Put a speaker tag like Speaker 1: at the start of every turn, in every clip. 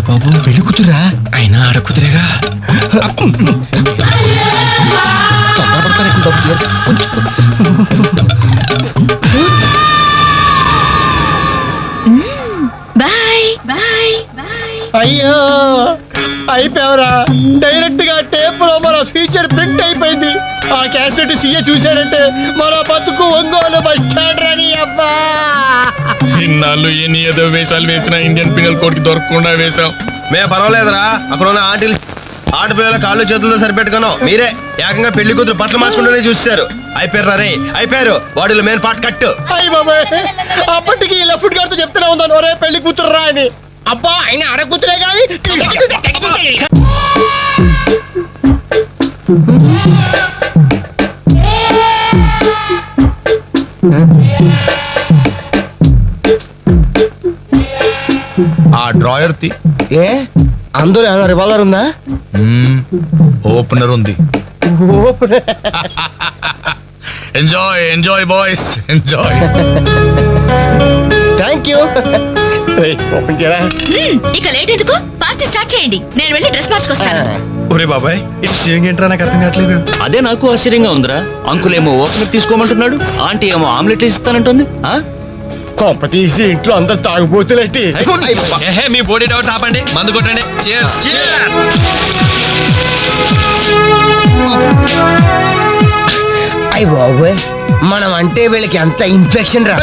Speaker 1: బాబు పెళ్లి కూతురా అయినా ఆడ కుదిరేగా
Speaker 2: అయ్యో అయిపోయావరా. డైరెక్ట్ గా టేప్ లో మన ఫ్యూచర్ ప్రింట్ అయిపోయింది. ఆ క్యాసెట్ సీఏ చూశాడంటే మన బతుకు ఒంగోలు బస్ స్టాండ్ రాని. అబ్బా
Speaker 1: ఇన్నాళ్ళు ఎన్ని ఏదో వేషాలు వేసినా ఇండియన్ పీనల్ కోడ్ కి దొరకకుండా వేసాం.
Speaker 3: మేము పర్వాలేదురా. అక్కడ ఉన్న ఆంటీలు ఆడపిల్లల కాళ్ళు చేతులతో సరిపెట్టుకును. మీరే ఏకంగా పెళ్లి కూతురు బట్టలు మార్చుకుంటూనే చూస్తారు. అయిపోయారు రే అయిపోయారు. బాడీలో మెయిన్ పార్ట్ కట్.
Speaker 2: అయ్యి బాబాయ్ అప్పటికి లెఫ్ట్ గారితో చెప్తూనే ఉన్నాను ఒరే పెళ్లి కూతురు రా అని. అబ్బా ఆయన ఆడ కూతురే కానీ
Speaker 3: ఆ డ్రాయర్ తి
Speaker 2: ఏ అందులో ఏమైనా రివాల్వర్ ఉందా?
Speaker 3: ఓపెనర్ ఉంది. Enjoy enjoy boys enjoy.
Speaker 2: Thank you. Open చేయరా.
Speaker 4: ఇక లేట్ ఎందుకు పార్టీ స్టార్ట్ చేయండి. నేను వెళ్ళి డ్రెస్ మార్చుకొస్తాను.
Speaker 3: ఒరే బాబాయ్ ఇది సీయింగ్ ఏంట్రా నాకు అర్థం కావట్లేదు.
Speaker 5: అదే నాకు ఆశ్చర్యంగా ఉందిరా. అంకుల్ ఏమో ఓపెనర్ తీసుకోమంటున్నాడు, ఆంటీ ఏమో ఆమ్లెట్ ఇస్తానంటుంది.
Speaker 2: కొంప తీసి ఇంట్లో అందరు తాగుపోతులేంటి?
Speaker 1: మీ బాడీ డౌట్స్ ఆపండి, మందు కొట్టండి.
Speaker 2: అయ్య బాబోయ్ మనం అంటే వీళ్ళకి ఎంత ఇన్ఫెక్షన్ రా.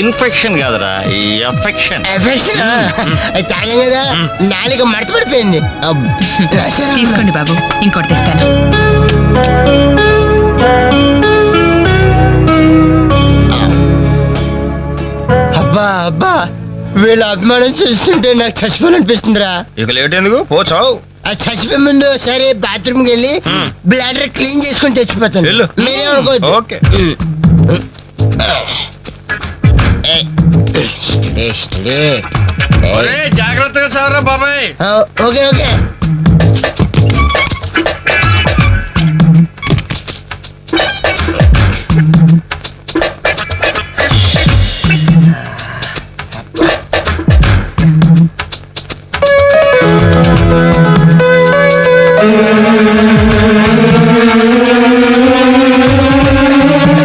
Speaker 5: ఇన్ఫెక్షన్ కాదురా, ఎఫెక్షన్.
Speaker 2: ఎఫెక్షన్ తాగాం కదా నాలుక మడత పడిపోయింది.
Speaker 4: తీసుకోండి బాబు, ఇంకోటి తెస్తాను.
Speaker 2: అబ్బా అబ్బా వీళ్ళ అభిమానం చూస్తుంటే నాకు చచ్చిపోవాలనిపిస్తుందిరా.
Speaker 3: ఇక లేట్ ఎందుకు పోచావు.
Speaker 2: అది చచ్చిపోయే ముందు సరే బాత్రూమ్కి వెళ్ళి బ్లాడర్ క్లీన్ చేసుకొని తెచ్చిపోతాను.
Speaker 3: వెళ్ళు.
Speaker 2: మీరేమనుకోవద్దు.
Speaker 3: ఓకే.
Speaker 1: జాగ్రత్తగా చారా బాబాయ్.
Speaker 2: Okay okay.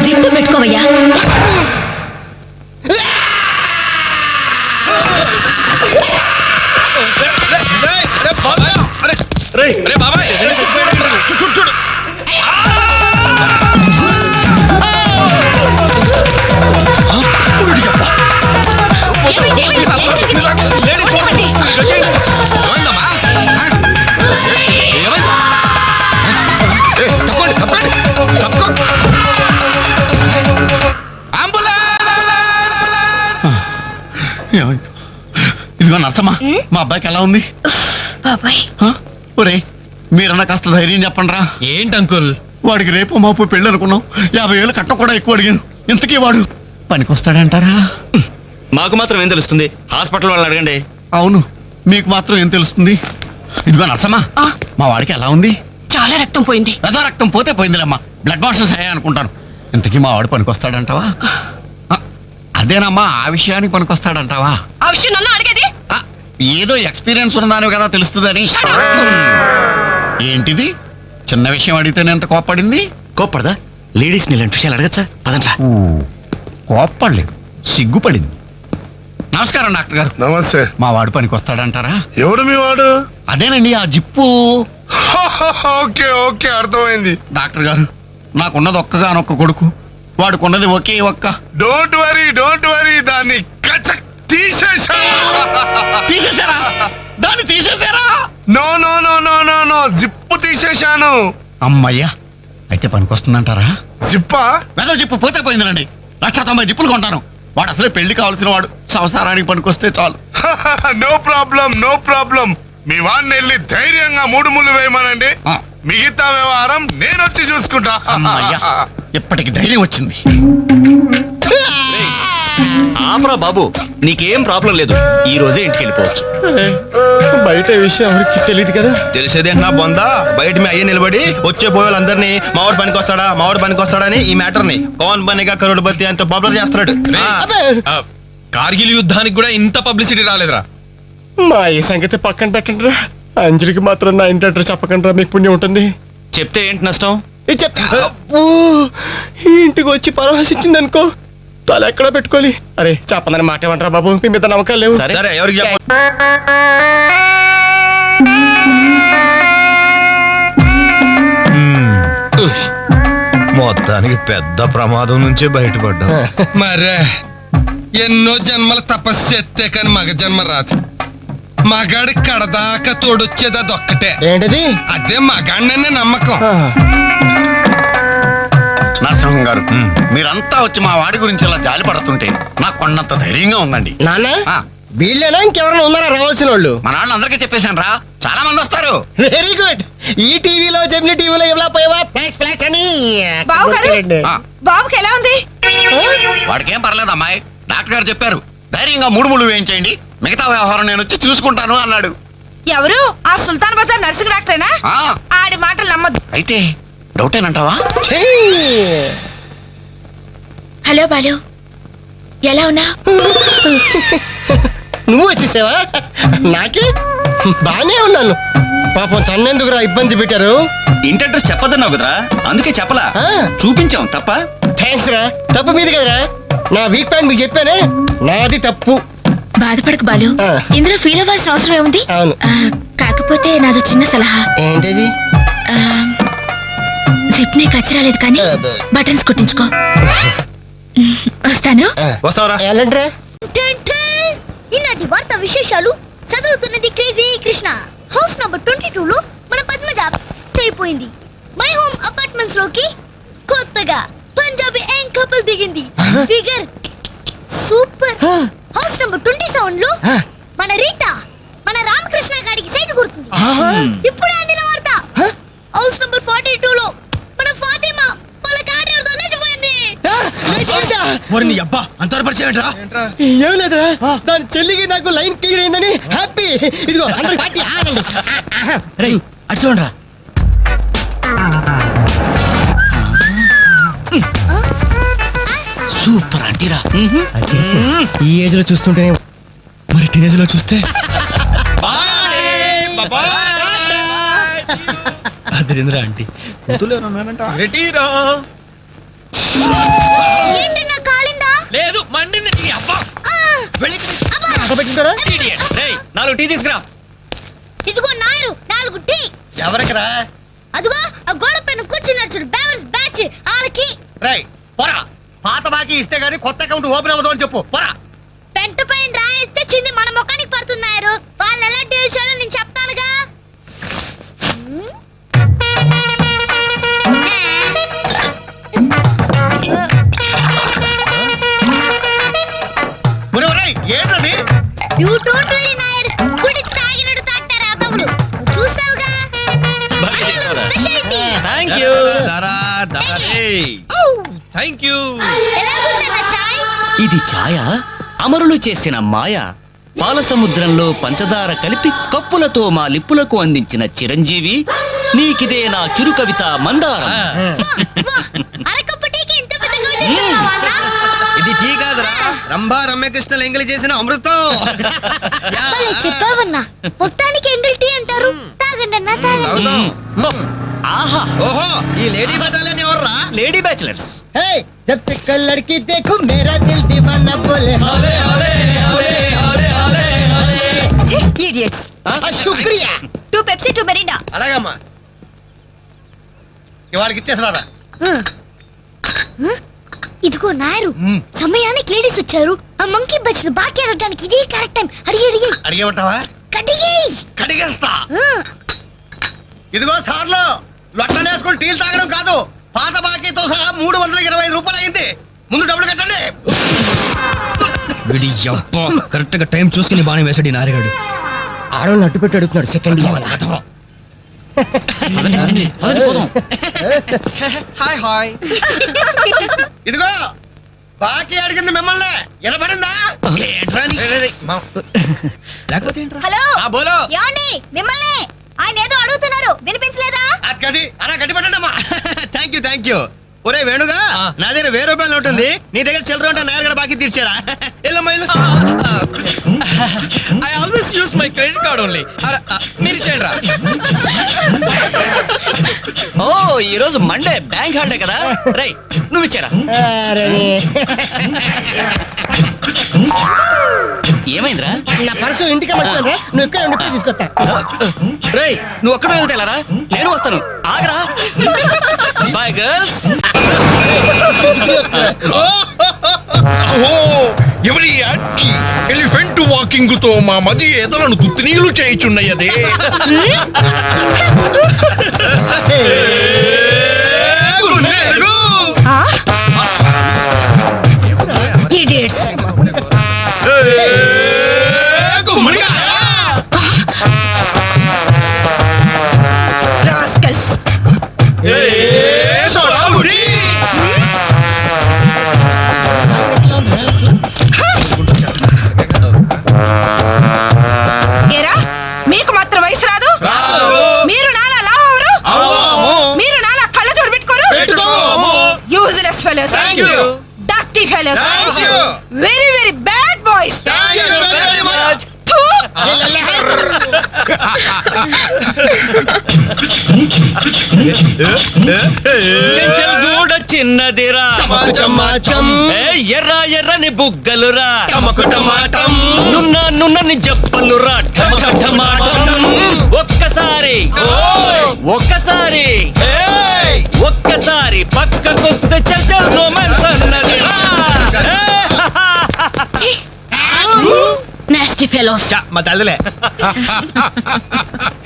Speaker 4: జిప్పు పెట్టుకోవయ్యా.
Speaker 1: అరే బాబాయ్ చూడు.
Speaker 6: ఇదిగో నర్సమ్మా, మా అబ్బాయికి ఎలా ఉంది?
Speaker 4: బాబాయ్
Speaker 6: ఒరే మీరన్నా కాస్త ధైర్యం చెప్పండి రా.
Speaker 1: ఏంటి అంకుల్?
Speaker 6: వాడికి రేపు మాపు పెళ్ళి అనుకున్నాం. 50,000 కట్ట కూడా ఎక్కువ అడిగాను. ఇంతకీ వాడు పనికొస్తాడంటారా?
Speaker 5: మాకు మాత్రం ఏం తెలుస్తుంది, హాస్పిటల్ వాళ్ళని అడగండి.
Speaker 6: అవును మీకు మాత్రం ఏం తెలుస్తుంది. ఇదిగో నర్సమ్మా, మా వాడికి ఎలా ఉంది?
Speaker 4: చాలా రక్తం పోయింది.
Speaker 6: రథ రక్తం పోతే పోయిందిలేమ్మా, బ్లడ్ వాషెస్ అయ్యా అనుకుంటాను. ఇంతకీ మా వాడు పనికొస్తాడంటావా? అదేనమ్మా, ఆ విషయానికి పనికొస్తాడంటావా?
Speaker 4: ఆ విషయం నన్ను అడిగేది?
Speaker 6: ఏదో ఎక్స్పీరియన్స్ ఉన్నదాని కదా తెలుస్తుందని. ఏంటిది చిన్న విషయం అడిగితేనే ఎంత కోప్పడింది?
Speaker 5: కోప్పడదా? లేడీస్ ఇలాంటి విషయాలు అడగచ్చా? పదండ్రా.
Speaker 6: కోప్పడలేదు, సిగ్గుపడింది. నమస్కారం డాక్టర్ గారు.
Speaker 7: నమస్తే.
Speaker 6: మా వాడు పనికి వస్తాడంటారా?
Speaker 7: ఎవడు మీ వాడు?
Speaker 6: అదేనండి ఆ జిప్పు.
Speaker 7: ఓకే ఓకే అర్థమైంది.
Speaker 6: డాక్టర్ గారు నాకున్నది ఒక్కగానొక్క కొడుకు, వాడుకున్నది ఒకే ఒక్క.
Speaker 7: డోంట్ వరీ దాన్ని
Speaker 6: తీసేశారా? దాన్ని తీసేశారా?
Speaker 7: No no no no no no zip తీసేశాను.
Speaker 6: అమ్మయ్యా, అయితే పనికొస్తుందంటారా?
Speaker 7: జిప్పా?
Speaker 6: వెదవ జిప్పు పోతే పోయిందండి. 190 జిప్పులు కొంటాను. వాడు అసలే పెళ్లి కావాల్సిన వాడు, సంసారానికి పనికొస్తే చాలు.
Speaker 7: నో ప్రాబ్లం మీ వాడిని వెళ్ళి ధైర్యంగా 3 ముళ్ళు వేయమనండి.
Speaker 6: ఆ.
Speaker 7: మిగతా వ్యవహారం నేను వచ్చి చూసుకుంటా.
Speaker 6: అమ్మయ్యా, ఇప్పటికి ధైర్యం వచ్చింది.
Speaker 5: ఆపరా బాబు, నీకేం ప్రాబ్లం లేదు. ఈ రోజే ఇంటికి వెళ్ళిపోవచ్చు.
Speaker 2: బయట ఈ విషయం ఎవరికి తెలియదు కదా.
Speaker 3: తెలిసేదేంటి నా బొందా? బయట మీ అయ్యే నిలబడి వచ్చే పోయే వాళ్ళందరినీ మావాడు పనికి వస్తాడా అని ఈ మ్యాటర్ ని కౌన్ బనేగా కరోడ్పతి అంత పాపులర్ చేస్తున్నాడు.
Speaker 2: అబ్బే,
Speaker 1: కార్గిల్ యుద్ధానికి కూడా ఇంత పబ్లిసిటీ రాలేదురా.
Speaker 2: మా ఈ సంగతి పక్కన పెట్టండి రా. అంజలికి మాత్రం నా ఇంటి అడ్రస్ చెప్పకండి రా, మీకు పుణ్యం ఉంటుంది.
Speaker 5: చెప్తే ఏంటి నష్టం?
Speaker 2: ఇది అబ్బో, ఈ ఇంటికి వచ్చి పరామర్శించింది అనుకో, తల ఎక్కడ పెట్టుకోవాలి. అరే చెప్పందని మాట ఏమంటారా బాబు, మీ మీద నమ్మకాలు లేవు.
Speaker 5: సరే.
Speaker 3: సరే ఎవరికి చెప్ప
Speaker 1: మొత్తానికి పెద్ద ప్రమాదం నుంచే బయటపడ్డా. మరే ఎన్నో జన్మల తపస్సు ఎత్తే కాని మగ జన్మ రాదు. మగాడి కడదాకా తోడొచ్చేది అదొక్కటే.
Speaker 2: ఏంటిది?
Speaker 1: అదే మగాడిననే నమ్మకం.
Speaker 6: నరసింహం గారు, మీరంతా వచ్చి మా వాడి గురించి ఇలా జాలి పడుతుంటే నాకు కొండంత ధైర్యంగా ఉందండి.
Speaker 2: నాన్న
Speaker 6: ఆ,
Speaker 2: వీళ్ళేనా ఇంకెవరైనా ఉన్నారా రావాల్సిన వాళ్ళు?
Speaker 6: మన వాళ్ళందరికీ చెప్పేశాను రా, చాలా మంది వస్తారు.
Speaker 2: Very good. ఈ టీవీలో జెమిని టీవీలో ఎవలా పోయావా ఫ్లాష్ ఫ్లాష్ అని
Speaker 4: బాబు గారు?
Speaker 6: ఆ,
Speaker 4: బాబుకి ఎలా ఉంది?
Speaker 6: వాడికి ఏం పర్లేదు అమ్మాయి, డాక్టర్ గారు చెప్పారు ధైర్యంగా 3 ముళ్ళు వేయించేయండి, మిగతా వ్యవహారం నేను వచ్చి చూసుకుంటాను అన్నాడు.
Speaker 4: ఎవరు? ఆ సుల్తాన్ బజార్ నర్సింగ్ డాక్టరేనా?
Speaker 6: ఆ,
Speaker 4: ఆడి మాటలు నమ్మద్దు.
Speaker 6: అయితే డౌటేనంటావా?
Speaker 4: హలో బాలు, ఎలా ఉన్నా?
Speaker 2: నువ్వు వచ్చేసావా? నాకే బానే ఉన్నాను. పాపం తన్నెందుకురా ఇబ్బంది పెట్టారు?
Speaker 5: ఇంటి అడ్రస్ చెప్పదన్నావు కదరా, అందుకే చెప్పలా.
Speaker 2: ఆ.
Speaker 5: చూపించాం తప్ప.
Speaker 2: థ్యాంక్స్ రా. తప్పు మీది కదరా. నా వీక్ పాయింట్ మీకు చెప్పానే, నాది తప్పు.
Speaker 4: బాధపడకు బాలు,
Speaker 2: ఆ.
Speaker 4: ఇందులో ఫీల్ అవ్వాల్సిన అవసరం ఏముంది?
Speaker 2: అవును.
Speaker 4: కాకపోతే నాదో చిన్న సలహా.
Speaker 2: ఏంటిది?
Speaker 4: జిప్ ని కచ్చరాలేదు కానీ బటన్స్ కుట్టించుకో. వస్తాను.
Speaker 3: వస్తావరా?
Speaker 2: ఎలాంటిరా?
Speaker 8: ఈనాటి వార్త విశేషాలు చదువుతున్నది క్రేజీ కృష్ణ. హౌస్ నంబర్ 22 లో మన పద్మజ అయిపోయింది. మై హోమ్ అపార్ట్మెంట్స్ లోకి కొత్తగా పంజాబీ యాంగ్ కపుల్ దిగింది. Figure super. హౌస్ నంబర్ 27 లో మన రీటా మన రామకృష్ణ గారికి సైట్ కొడుతుంది. ఇప్పుడు అందిన వార్త హౌస్ నంబర్ 42 లో మన ఫాతిమా వాళ్ళ కార్యాలతో లేచిపోయింది.
Speaker 3: అంత
Speaker 2: ఏం లేదురా, దాని చెల్లికి నాకు లైన్ క్లియర్ అయిందని హ్యాపీ. ఇదిగో అందరికి పార్టీ ఆగండి.
Speaker 5: అటు చూడరా. సూపర్ అంటీరా.
Speaker 2: ఈ ఏజ్ లో చూస్తుంటే మరి టీనేజ్ లో చూస్తే
Speaker 5: అదిరింద్రా ఆంటీ.
Speaker 8: ఏంటి నా కాలిందా?
Speaker 5: లేదు మండింది. నీ అబ్బా.
Speaker 2: పెట్టింటారా?
Speaker 5: రేయ్, 4 టీ తీసుకురా.
Speaker 8: ఇదిగో నాయరు 4 టీ.
Speaker 2: ఎవరికిరా?
Speaker 8: అదిగో ఆ గోడ పైన కూర్చున్నాడు చూడు, బేవర్స్ బ్యాచ్ వాళ్ళకి.
Speaker 2: రేయ్ పోరా, పాత బాకీ ఇస్తే గానీ కొత్త అకౌంట్ ఓపెన్ అవ్వదు అని చెప్పు. పోరా.
Speaker 8: పెంట పైన రాయేస్తే చింది మన ముఖానికి పడుతున్నారు. వాళ్ళు ఎలా డీల్ చేయాలో నేను చెప్తానుగా.
Speaker 2: ఏంటది?
Speaker 8: You don't really Nair. గుడి తాగినట్టు తాగుతారా తమ్ముడు? చూస్తావుగా. అసలు speciality.
Speaker 5: Thank you.
Speaker 3: Thank you.
Speaker 8: ఎలాగుందన్న చాయ్?
Speaker 5: ఇది ఛాయ అమరులు చేసిన మాయ. పాల సముద్రంలో పంచదార కలిపి కప్పులతో మా లిప్పులకు అందించిన చిరంజీవి, నీకిదే నా చిరు కవిత మందారం.
Speaker 8: వాహ్, అరకప్పు టీకి ఇంత పెద్ద కవిత చెప్పావా అన్నా?
Speaker 3: ఇది టీ కాదురా, రంభా రమ్యకృష్ణ ఎంగిలి చేసిన అమృతం.
Speaker 8: భలే చెప్పావన్నా. మొత్తానికి ఎంగిల్ టీ అంటారు. తాగండి అన్నా, తాగండి.
Speaker 3: తాగుదాం.
Speaker 5: ఆహా,
Speaker 3: ఓహో, ఈ లేడీ బటాలియన్ ఎవర్రా?
Speaker 5: Lady bachelors.
Speaker 2: Hey, जब से कल लड़की देखो मेरा दिल दीवाना बोले
Speaker 4: Idiots.
Speaker 2: శుక్రియా.
Speaker 4: 2 Pepsi 2 Mirinda.
Speaker 3: అలాగమ్మా.
Speaker 2: ఇవాళకి ఇచ్చేసినారా?
Speaker 8: ఇదిగో నాయరు, సమయానికి లేడీస్ వచ్చారు. ఆ మంకీ బచ్ బాకీ అడగడానికి ఇదే కరెక్ట్ టైం. అడిగి అడిగి
Speaker 2: అడిగేమంటావా?
Speaker 8: కడిగేయ్.
Speaker 2: కడిగేస్తా. ఇదిగో సార్లు, లొట్టలు వేసుకుని టీలు తాగడం కాదు, పాత బాకీతో సహా 325 రూపాయలు అయింది. ముందు డబ్బులు కట్టండి.
Speaker 3: కరెక్ట్ గా టైం చూసుకుని బాగానే వేసాడు ఈ నారిగాడు.
Speaker 2: ఆడవాళ్ళని అడ్డు పెట్టి అడుగుతున్నాడు సెకండ్
Speaker 3: హాయ్ హాయ్ ఇదిగో బాకీ అడిగింది మిమ్మల్ని వినపడిందా లేకపోతే ఏంట్రా?
Speaker 8: హలో
Speaker 3: ఆ, బోలో
Speaker 8: ఏమండి మిమ్మల్ని ఆయన ఏదో అడుగుతున్నారు వినిపించలేదా
Speaker 3: గది అలా గట్టి పట్టండమ్మా థ్యాంక్ యూ ఒరే వేణుగా నా దగ్గర 1000 రూపాయలు ఉంటుంది నీ దగ్గర చిల్లర ఉంటే నా దగ్గర బాకీ తీర్చారా ఎల్లమ్మా I always use my credit card only మీరు ఇచ్చేయండి రా
Speaker 5: ఓ ఈ రోజు మండే బ్యాంక్ హాలిడే కదా రై నువ్వు ఇచ్చారా ఏమైందిరా
Speaker 2: నా పర్సు ఇంటికి పట్టుకోండి నువ్వు ఇక్కడ ఉండి తీసుకొస్తా
Speaker 5: రేయ్ నువ్వు ఒక్కడ వెళ్తేలారా నేను వస్తాను ఆగరా బాయ్ గర్ల్స్
Speaker 7: ఓహో ఎవరి యాక్టి ఎలిఫెంట్ వాకింగ్ తో మా మది ఎదలను తుత్తినీలు చేయుచున్నయదే
Speaker 4: ఇడియట్స్ రాస్కల్స్ ఏరా మీకు మాత్రం వయసు రాదు మీరు నాలా లావరు మీరు నాలా కళ్ళజోడు పెట్టుకోరు useless fellows dirty fellows very very bad boys
Speaker 5: గూడ చిన్నదిరా ఎర్ర ఎర్రని బుగ్గలురా నున్నని చెప్పలురా ఒక్కసారి పక్కకొస్తే చల్ రొమాన్స్ అన్నదిరా
Speaker 4: నాస్టీ ఫెలోస్
Speaker 3: మా తల్లిలే